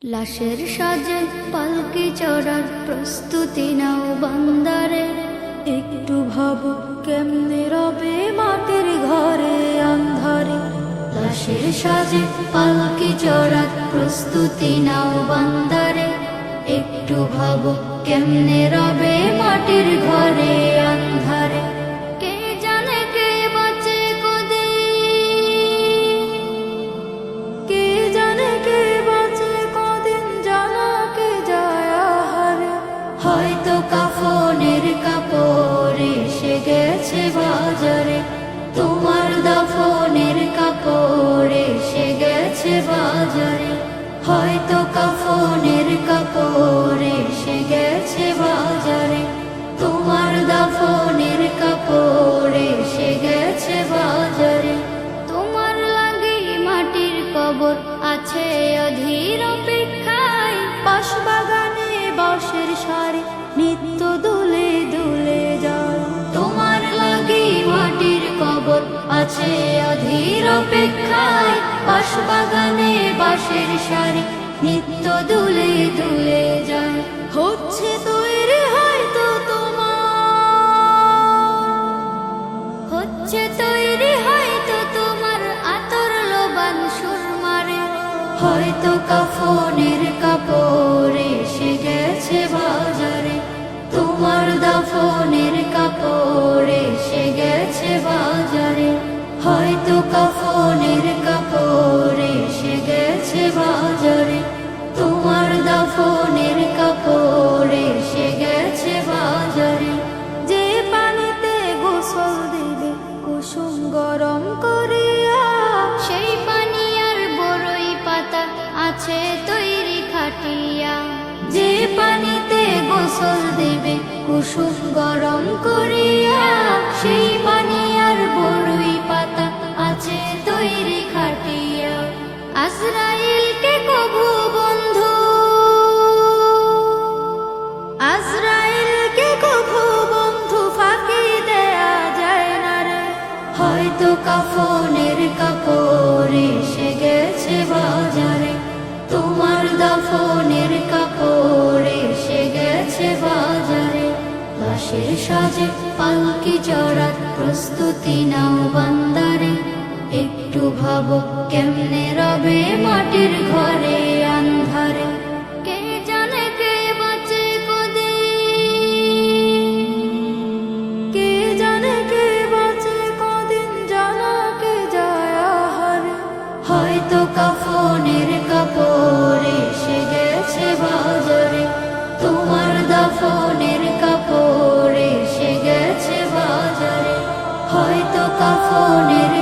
লাশের সাজে পালকি চড়ার প্রস্তুতি নাও বান্দারে। একটু ভাবো কেমনে রবে মাটির ঘরে আন্ধারে। লাশের সাজে পালকি চড়ার প্রস্তুতি নাও বান্দারে। একটু ভাবো কেমনে রবে মাটির ঘরে আন্ধারে। কে জানে কে বাঁচে কদিন, কে জানে কে বাঁচে কদিন, জানা কে যায় আহারে। হয়তো কাফনের কাপড় এসে গেছে বাজারে, তোমার দাফনের কাপড় এসে গেছে বাজারে। হয়তো কাফনের কাপড় এসে গেছে বাজারে, তোমার দাফনের কাপড় এসে গেছে বাজারে। তোমার লাগি মাটির কবর আছে অধীর অপেক্ষায়, বাঁশবাগানে বাঁশের সারি নিত্য দুলে দুলে যায়। তোমার লাগি মাটির কবর আছে অধীর অপেক্ষায়, বাঁশবাগানে বাঁশের সারি নিত্য দুলে দুলে যায়। হচ্ছে তৈরি হয়তো তোমার, হচ্ছে তৈরি হয়তো তোমার আতর লোবান সুরমারে। হয়তো কাফনের কাপড় এসে গেছে বাজারে, তোমার দাফনের কাপড় এসে গেছে বাজারে। হয়তো কাফনের কাপড় এসে গেছে বাজারে, তোমার দাফনের কাপড় এসে গেছে বাজারে। যে পানিতে গোসল দিবে কুসুম গরম করিয়া, সেই পানি আর বড়ই পাতা আছে তৈরি খাটিয়া। যে পানিতে গোসল দিবে কুসুম গরম করিয়া, সেই পানি আর বড়ই পাতা আছে তৈরি খাটিয়া। আজরাইলকে কবু বন্ধু, আজরাইলকে কবু বন্ধু ফাঁকি দেয়া যায় না রে। হয়তো কাফনের কাপড় এসে গেছে বাজারে, তোমার দাফনের কাপড় এসে গেছে বাজারে। লাশের সাজে পালকি চড়ার প্রস্তুতি নাও বান্দারে। একটু ভাবো কেমনে রবে মাটির ঘরে আন্ধারে। কে জানে কে বাঁচে কদিন, কে জানে কে বাঁচে কদিন, জানা কে যায় আহারে। হয়তো কাফনের কাপড় এসে গেছে বাজারে, তোমার দাফনের কাপড় এসে গেছে বাজারে। হয়তো কাফনের